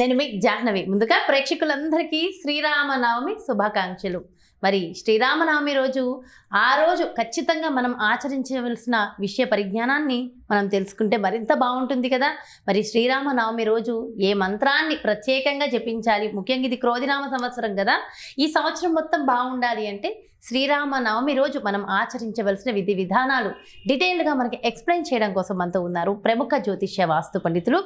నేను మీ జాహ్నవి. ముందుగా ప్రేక్షకులందరికీ శ్రీరామనవమి శుభాకాంక్షలు. మరి శ్రీరామనవమి రోజు ఆ రోజు ఖచ్చితంగా మనం ఆచరించవలసిన విషయ పరిజ్ఞానాన్ని మనం తెలుసుకుంటే మరింత బాగుంటుంది కదా. మరి శ్రీరామనవమి రోజు ఏ మంత్రాన్ని ప్రత్యేకంగా జపించాలి? ముఖ్యంగా ఇది క్రోధినామ సంవత్సరం కదా. ఈ సంవత్సరం మొత్తం బాగుండాలి అంటే శ్రీరామనవమి రోజు మనం ఆచరించవలసిన విధి విధానాలు డీటెయిల్గా మనకి ఎక్స్ప్లెయిన్ చేయడం కోసం మనతో ఉన్నారు ప్రముఖ జ్యోతిష్య వాస్తు పండితులు,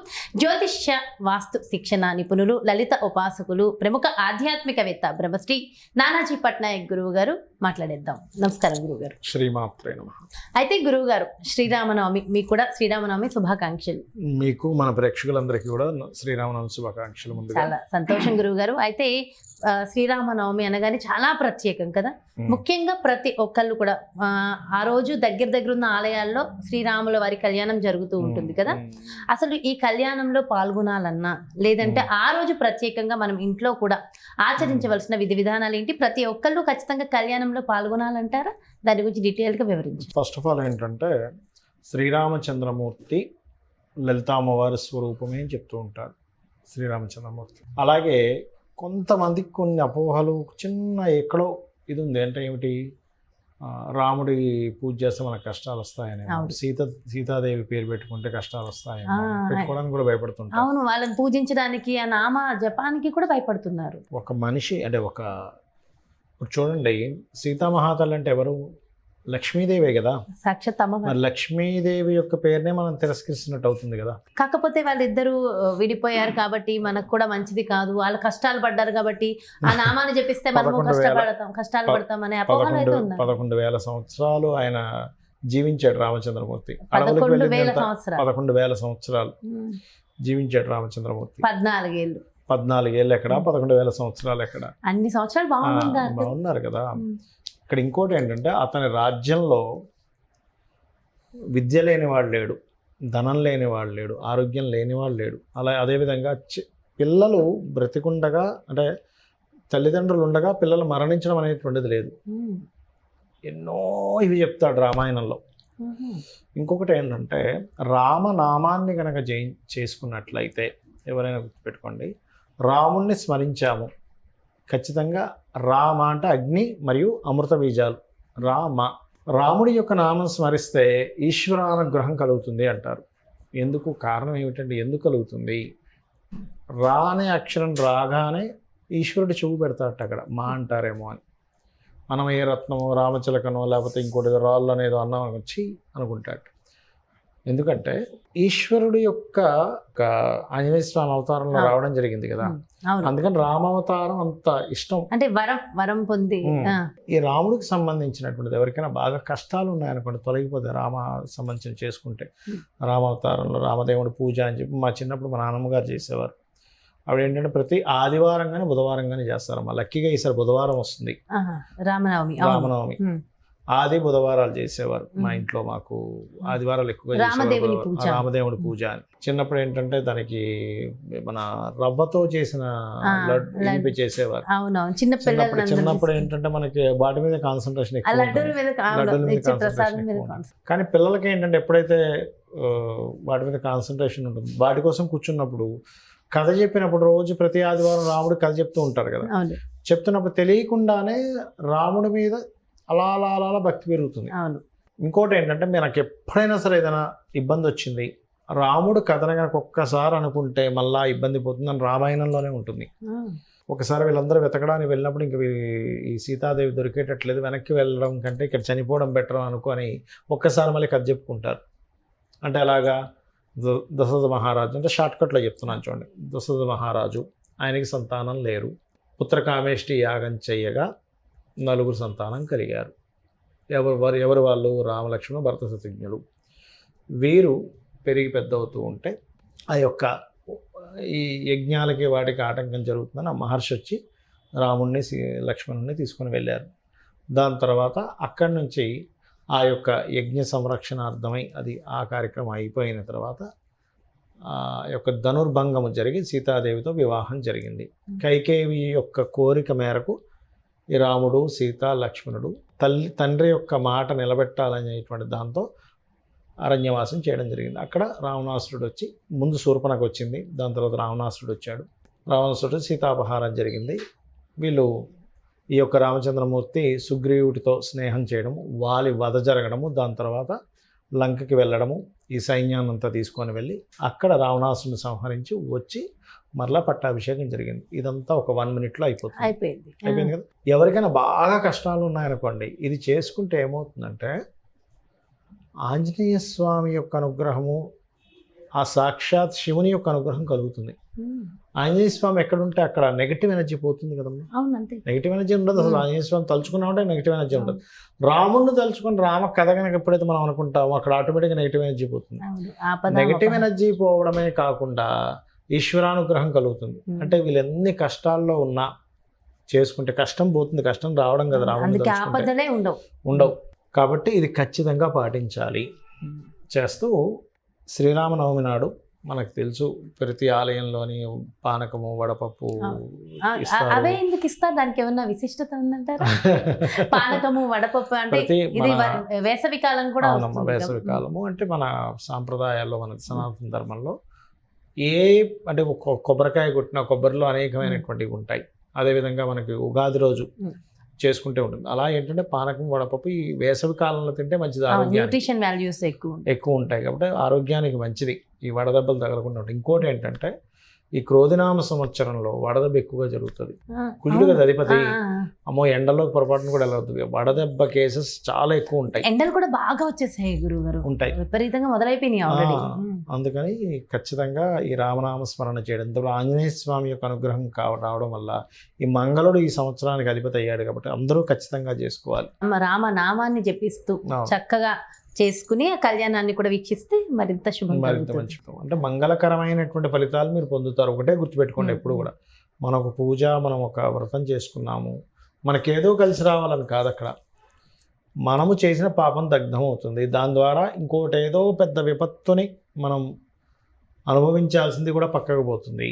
జ్యోతిష్య వాస్తు శిక్షణ నిపుణులు, లలిత ఉపాసకులు, ప్రముఖ ఆధ్యాత్మికవేత్త బ్రహ్మశ్రీ నానాజీ పట్నాయక్ గురువు గారు. మాట్లాడేద్దాం. నమస్కారం గురువు గారు. శ్రీమాత్రే నమః. అయితే గురువు గారు, శ్రీరామనవమి మీకు కూడా శ్రీరామనవమి శుభాకాంక్షలు. మీకు మన ప్రేక్షకులందరికీ కూడా శ్రీరామనవమి శుభాకాంక్షలు. ముందుగా చాలా సంతోషం గురువు గారు. అయితే శ్రీరామనవమి అనగానే చాలా ప్రత్యేకం కదా. ముఖ్యంగా ప్రతి ఒక్కళ్ళు కూడా ఆ రోజు దగ్గర ఉన్న ఆలయాల్లో శ్రీరాముల వారి కళ్యాణం జరుగుతూ ఉంటుంది కదా. అసలు ఈ కళ్యాణంలో పాల్గొనాలన్నా లేదంటే ఆ రోజు ప్రత్యేకంగా మనం ఇంట్లో కూడా ఆచరించవలసిన విధి విధానాలు ఏంటి? ప్రతి ఒక్కళ్ళు ఖచ్చితంగా కళ్యాణంలో పాల్గొనాలంటారా? దాని గురించి డీటెయిల్గా వివరించండి. ఫస్ట్ ఆఫ్ ఆల్ ఏంటంటే శ్రీరామచంద్రమూర్తి లలితామ్మవారి స్వరూపమే అని చెప్తూ ఉంటారు శ్రీరామచంద్రమూర్తి. అలాగే కొంతమందికి కొన్ని అపోహలు, చిన్న ఎక్కడో ఇది ఉంది. అంటే ఏమిటి, రాముడి పూజ చేస్తే మనకు కష్టాలు వస్తాయని, సీతాదేవి పేరు పెట్టుకుంటే కష్టాలు వస్తాయని పెట్టుకోవడానికి కూడా భయపడుతుంటారు. అవును, వాళ్ళని పూజించడానికి ఆ నామ జపానికి కూడా భయపడుతున్నారు. ఒక మనిషి అంటే ఇప్పుడు చూడండి, సీతామహాతల్లి అంటే ఎవరు? లక్ష్మీదేవే కదా, సాక్షాత్ అమ్మ. లక్ష్మీదేవి యొక్క పేరునే మనం తిరస్కరిస్తున్నట్టు అవుతుంది కదా. కాకపోతే వాళ్ళిద్దరూ విడిపోయారు కాబట్టి మనకు కూడా మంచిది కాదు. వాళ్ళు కష్టాలు పడ్డారు కాబట్టి ఆ నామాన్ని చెప్పిస్తే మనము కష్టాలు పడతాం అనే అపోహలు అయితే ఉంది. 11,000 సంవత్సరాలు ఆయన జీవించాడు రామచంద్రమూర్తి. 11,000 సంవత్సరాలు జీవించాడు రామచంద్రమూర్తి. 14 ఏళ్ళు ఎక్కడ, 11,000 సంవత్సరాలు ఎక్కడ? అన్ని సంవత్సరాలు బాగున్నారు కదా. ఇక్కడ ఇంకోటి ఏంటంటే, అతని రాజ్యంలో విద్య లేనివాడు లేడు, ధనం లేనివాడు లేడు, ఆరోగ్యం లేనివాడు లేడు. అదేవిధంగా పిల్లలు బ్రతికుండగా, అంటే తల్లిదండ్రులు ఉండగా పిల్లలు మరణించడం అనేటువంటిది లేదు. ఎన్నో ఇవి చెప్తాడు రామాయణంలో. ఇంకొకటి ఏంటంటే, రామనామాన్ని కనుక చేసుకున్నట్లయితే ఎవరైనా గుర్తుపెట్టుకోండి, రాముణ్ణి స్మరించాము ఖచ్చితంగా. రామ అంటే అగ్ని మరియు అమృత బీజాలు. రాముడి యొక్క నామం స్మరిస్తే ఈశ్వరానుగ్రహం కలుగుతుంది అంటారు. ఎందుకు? కారణం ఏమిటంటే, ఎందుకు కలుగుతుంది? రా అనే అక్షరం రాగానే ఈశ్వరుడు చెవు పెడతాడట. అక్కడ మా అంటారేమో అని. మనం ఏ రత్నమో రామచిలకనో లేకపోతే ఇంకోటి రాళ్ళు అనేదో అన్నాం వచ్చి అనుకుంటాడు. ఎందుకంటే ఈశ్వరుడు యొక్క ఆంజనేయ స్వామి అవతారంలో రావడం జరిగింది కదా. అందుకని రామావతారం అంత ఇష్టం. అంటే వరం పొంది ఈ రాముడికి సంబంధించినటువంటిది ఎవరికైనా బాగా కష్టాలు ఉన్నాయనుకోండి, తొలగిపోతే రామ సంబంధించిన చేసుకుంటే, రామావతారంలో రామదేవుడి పూజ అని చెప్పి మా చిన్నప్పుడు మా నాన్నమ్మగారు చేసేవారు. ఆవిడ ఏంటంటే ప్రతి ఆదివారం కానీ బుధవారం కానీ చేస్తారమ్మా. లక్కీగా ఈసారి బుధవారం వస్తుంది రామనవమి. ఆది బుధవారాలు చేసేవారు మా ఇంట్లో. మాకు ఆదివారాలు ఎక్కువగా రామదేవుడి పూజ అని. చిన్నప్పుడు ఏంటంటే దానికి మన రవ్వతో చేసిన లడ్డు చేసేవారు. చిన్నప్పుడు ఏంటంటే మనకి వాటి మీద కాన్సన్ట్రేషన్ ఎక్కువ, లడ్డూల మీద కాన్సన్ట్రేషన్. కానీ పిల్లలకి ఏంటంటే ఎప్పుడైతే వాటి మీద కాన్సన్ట్రేషన్ ఉంటుంది, వాటి కోసం కూర్చున్నప్పుడు కథ చెప్పినప్పుడు రోజు ప్రతి ఆదివారం రాముడు కథ చెప్తూ ఉంటారు కదా. చెప్తున్నప్పుడు తెలియకుండానే రాముడి మీద అలా అలా అలా అలా భక్తి పెరుగుతుంది. ఇంకోటి ఏంటంటే, నాకు ఎప్పుడైనా సరే ఏదైనా ఇబ్బంది వచ్చింది, రాముడు కథను కనుక ఒక్కసారి అనుకుంటే మళ్ళా ఇబ్బంది పోతుందని రామాయణంలోనే ఉంటుంది. ఒకసారి వీళ్ళందరూ వెతకడానికి వెళ్ళినప్పుడు ఇంక ఈ సీతాదేవి దొరికేటట్లేదు, వెనక్కి వెళ్ళడం కంటే ఇక్కడ చనిపోవడం బెటర్ అనుకొని ఒక్కసారి మళ్ళీ కథ చెప్పుకుంటారు. అంటే అలాగా దశరథ మహారాజు, అంటే షార్ట్కట్లో చెప్తున్నాను చూడండి. దశరథ మహారాజు, ఆయనకి సంతానం లేరు. పుత్రకామేష్టి యాగం చెయ్యగా 4 సంతానం కలిగారు. ఎవరు వాళ్ళు? రామలక్ష్మణ భరత శత్రుఘ్నులు. వీరు పెరిగి పెద్ద అవుతూ ఉంటే ఆ యొక్క ఈ యజ్ఞాలకి వాటికి ఆటంకం జరుగుతుందని ఆ మహర్షి వచ్చి రాముణ్ణి లక్ష్మణుని తీసుకొని వెళ్ళారు. దాని తర్వాత అక్కడి నుంచి ఆ యొక్క యజ్ఞ సంరక్షణార్థమై ఆ కార్యక్రమం అయిపోయిన తర్వాత ఆ యొక్క ధనుర్భంగము జరిగి సీతాదేవితో వివాహం జరిగింది. కైకేయి యొక్క కోరిక మేరకు ఈ రాముడు, సీత, లక్ష్మణుడు తండ్రి యొక్క మాట నిలబెట్టాలనేటువంటి దాంతో అరణ్యవాసం చేయడం జరిగింది. అక్కడ రావణాసురుడు వచ్చి, ముందు శూర్పణఖ వచ్చింది, దాని తర్వాత రావణాసురుడు వచ్చాడు. రావణుడితో సీతాపహారం జరిగింది. వీళ్ళు ఈ యొక్క రామచంద్రమూర్తి సుగ్రీవుడితో స్నేహం చేయడము, వాలి వధ జరగడము, దాని తర్వాత లంకకి వెళ్ళడము, ఈ సైన్యాన్నంతా తీసుకొని వెళ్ళి అక్కడ రావణాసుని సంహరించి వచ్చి మరలా పట్టాభిషేకం జరిగింది. ఇదంతా ఒక 1 minute అయిపోయింది కదా. ఎవరికైనా బాగా కష్టాలు ఉన్నాయనుకోండి, ఇది చేసుకుంటే ఏమవుతుందంటే ఆంజనేయ స్వామి యొక్క అనుగ్రహము, ఆ సాక్షాత్ శివుని యొక్క అనుగ్రహం కలుగుతుంది. ఆంజనేయ స్వామి ఎక్కడుంటే అక్కడ నెగిటివ్ ఎనర్జీ పోతుంది కదమ్మా. నెగిటివ్ ఎనర్జీ ఉండదు అసలు. ఆంజనేయ స్వామి తలుచుకున్నామంటే నెగిటివ్ ఎనర్జీ ఉండదు. రాముడిని తలుచుకుని రామ కథ కనుక ఎప్పుడైతే మనం అనుకుంటామో అక్కడ ఆటోమేటిక్గా నెగిటివ్ ఎనర్జీ పోతుంది. నెగిటివ్ ఎనర్జీ పోవడమే కాకుండా ఈశ్వరానుగ్రహం కలుగుతుంది. అంటే వీళ్ళు ఎన్ని కష్టాల్లో ఉన్నా చేసుకుంటే కష్టం పోతుంది. కష్టం రావడం కదా, రాముడిని ఉండవు. కాబట్టి ఇది ఖచ్చితంగా పాటించాలి. చేస్తూ శ్రీరామనవమి నాడు మనకు తెలుసు ప్రతి ఆలయంలోని పానకము, వడపప్పు అవే ఎందుకు ఇస్తారు? దానికి ఏమన్నా విశిష్టత ఉందంటారా? పానకము, వడపప్పు అంటే ఇది వేసవి కాలం కూడా. వేసవి కాలము అంటే మన సాంప్రదాయాల్లో, మన సనాతన ధర్మంలో అంటే కొబ్బరికాయ కొట్టిన కొబ్బరిలో అనేకమైనటువంటివి ఉంటాయి. అదేవిధంగా మనకి ఉగాది రోజు చేసుకుంటే ఉంటుంది. అలా ఏంటంటే పానకం, వడపప్పు ఈ వేసవి కాలంలో తింటే మంచిది. న్యూట్రిషన్ వాల్యూస్ ఎక్కువ ఉంటాయి కాబట్టి ఆరోగ్యానికి మంచిది. ఈ వడదెబ్బలు తగలకుండా ఉంటాయి. ఇంకోటి ఏంటంటే ఈ క్రోధినామ సంవత్సరంలో వడదెబ్బ ఎక్కువగా జరుగుతుంది. కుజుడు కదా అధిపతి. అమ్మో ఎండలో పొరపాటును కూడా ఎలా అవుతుంది. వడదెబ్బ కేసెస్ చాలా ఎక్కువ ఉంటాయి. ఎండలు కూడా బాగా వచ్చేసాయి గురుగారు, ఉంటాయి, విపరీతంగా మొదలైపోయినాయి ఆల్రెడీ. అందుకని ఖచ్చితంగా ఈ రామనామ స్మరణ చేయడం, ఇందులో ఆంజనేయ స్వామి యొక్క అనుగ్రహం రావడం వల్ల ఈ మంగళుడు ఈ సంవత్సరానికి అధిపతి అయ్యాడు కాబట్టి అందరూ ఖచ్చితంగా చేసుకోవాలి. రామనామాన్ని జపిస్తూ చక్కగా చేసుకుని ఆ కళ్యాణాన్ని కూడా వీక్షిస్తే మరింత శుభం, మరింత మంచి. అంటే మంగళకరమైనటువంటి ఫలితాలు మీరు పొందుతారు. ఒకటే గుర్తుపెట్టుకోండి ఎప్పుడు కూడా, మనం ఒక పూజ, మనం ఒక వ్రతం చేసుకున్నాము, మనకేదో కలిసి రావాలని కాదు. అక్కడ మనము చేసిన పాపం దగ్ధం అవుతుంది. దాని ద్వారా ఇంకోటి ఏదో పెద్ద విపత్తుని మనం అనుభవించాల్సింది కూడా పక్కకు పోతుంది.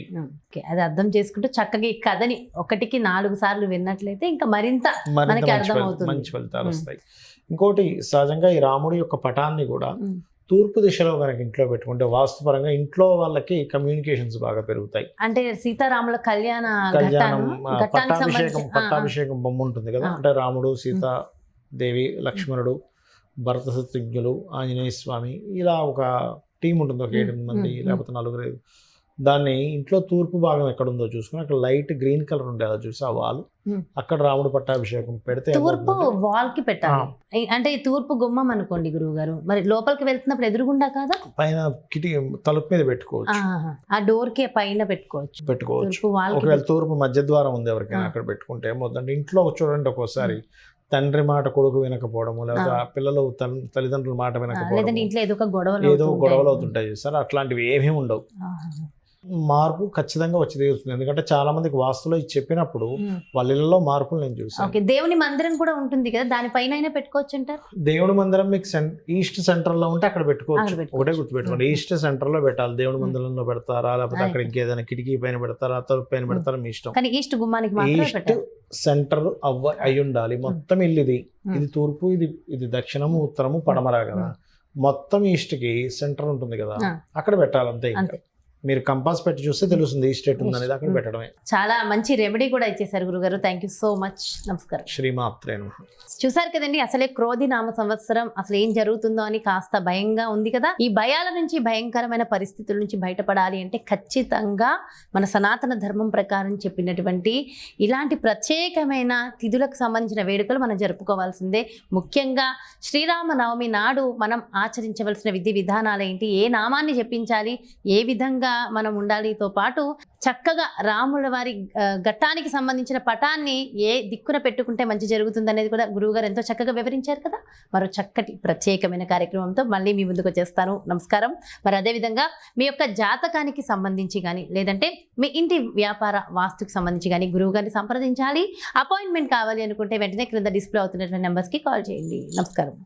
అది అర్థం చేసుకుంటూ చక్కగా ఈ కథని 1కి 4 సార్లు విన్నట్లయితే ఇంకా మరింత మనకి అర్థమవుతుంది, మంచి ఫలితాలు వస్తాయి. ఇంకోటి సహజంగా ఈ రాముడి యొక్క పటాన్ని కూడా తూర్పు దిశలో కనుక ఇంట్లో పెట్టుకుంటే వాస్తుపరంగా ఇంట్లో వాళ్ళకి కమ్యూనికేషన్స్ బాగా పెరుగుతాయి. అంటే సీతారాముల పట్టాభిషేకం బొమ్మ ఉంటుంది కదా, అంటే రాముడు, సీతాదేవి, లక్ష్మణుడు, భరత శత్రుఘ్నులు, ఆంజనేయ స్వామి, ఇలా ఒక టీం ఉంటుంది. ఒక 7 మంది లేకపోతే 4. దాన్ని ఇంట్లో తూర్పు భాగం ఎక్కడుందో చూసుకుని అక్కడ లైట్ గ్రీన్ కలర్ ఉండేది చూసి ఆ వాల్, అక్కడ రాముడు పట్టాభిషేకం పెడితే తూర్పు వాల్ కి పెట్టాలి. అంటే తూర్పు గుమ్మం అనుకోండి గురువు గారు, మరి లోపలికి వెళ్తున్నప్పుడు ఎదురుగుండా కాదా, పైన కిటికీ తలుపు మీద పెట్టుకోవచ్చు, ఆ డోర్ కి పైన పెట్టుకోవచ్చు. ఒకవేళ తూర్పు మధ్య ద్వారం ఉంది ఎవరికైనా అక్కడ పెట్టుకుంటే ఏమవుతుందంటే ఇంట్లో చూడండి ఒక్కోసారి తండ్రి మాట కొడుకు వినకపోవడము, లేదా పిల్లలు తల్లిదండ్రుల మాట వినకపోవడం, ఏదో గొడవలు అవుతుంటాయి చూసారు. అట్లాంటివి ఏమీ ఉండవు. మార్పు ఖచ్చితంగా వచ్చి తీరుతుంది. ఎందుకంటే చాలా మందికి వాస్తులో చెప్పినప్పుడు వాళ్ళ ఇళ్లలో మార్పులు నేను చూసాను. దేవుని మందిరం కూడా ఉంటుంది కదా, దానిపైన పెట్టుకోవచ్చు అంటారు. దేవుని మందిరం మీకు ఈస్ట్ సెంటర్ లో ఉంటే అక్కడ పెట్టుకోవచ్చు. ఒకటే గుర్తుపెట్టుకోండి, ఈస్ట్ సెంటర్ లో పెట్టాలి. దేవుని మందిరంలో పెడతారా, లేకపోతే అక్కడ ఇంకేదైనా కిటికీ పైన పెడతారా, తలుపు పైన పెడతారా, మీ ఇష్టం. కానీ ఈస్ట్ గుమ్మానికి ఈస్ట్ సెంటర్ అయి ఉండాలి. మొత్తం ఇల్లు ఇది తూర్పు, ఇది దక్షిణము, ఉత్తరము, పడమర కదా, మొత్తం ఈస్ట్ కి సెంటర్ ఉంటుంది కదా, అక్కడ పెట్టాలి అంతే. ఇంకా మీరు కంపాస్ పెట్టి చూస్తే తెలుస్తుంది ఈ స్టేట్ ఉందనేది, అక్కడ పెట్టడమే. చాలా మంచి రెమెడీ కూడా ఇచ్చేసారు గురుగారు. Thank you so much. నమస్కారం. శ్రీమాత్రే. చూసారు కదండి, అసలే క్రోధి నామ సంవత్సరం, అసలు ఏం జరుగుతుందో అని కాస్త భయంగా ఉంది కదా. ఈ భయాల నుంచి, భయంకరమైన పరిస్థితుల నుంచి బయటపడాలి అంటే ఖచ్చితంగా మన సనాతన ధర్మం ప్రకారం చెప్పినటువంటి ఇలాంటి ప్రత్యేకమైన తిథులకు సంబంధించిన వేడుకలు మనం జరుపుకోవాల్సిందే. ముఖ్యంగా శ్రీరామనవమి నాడు మనం ఆచరించవలసిన విధి విధానాలు ఏంటి, ఏ నామాన్ని జపించాలి, ఏ విధంగా మనం ఉండాలితో పాటు చక్కగా రాముల వారి ఘట్టానికి సంబంధించిన పటాన్ని ఏ దిక్కున పెట్టుకుంటే మంచి జరుగుతుంది అనేది కూడా గురువుగారు ఎంతో చక్కగా వివరించారు కదా. మరో చక్కటి ప్రత్యేకమైన కార్యక్రమంతో మళ్ళీ మీ ముందుకు వచ్చేస్తాను. నమస్కారం. మరి అదేవిధంగా మీ యొక్క జాతకానికి సంబంధించి కానీ, లేదంటే మీ ఇంటి వ్యాపార వాస్తుకు సంబంధించి కానీ గురువుగారిని సంప్రదించాలి, అపాయింట్మెంట్ కావాలి అనుకుంటే వెంటనే క్రింద డిస్ప్లే అవుతున్నటువంటి నెంబర్స్కి కాల్ చేయండి. నమస్కారం.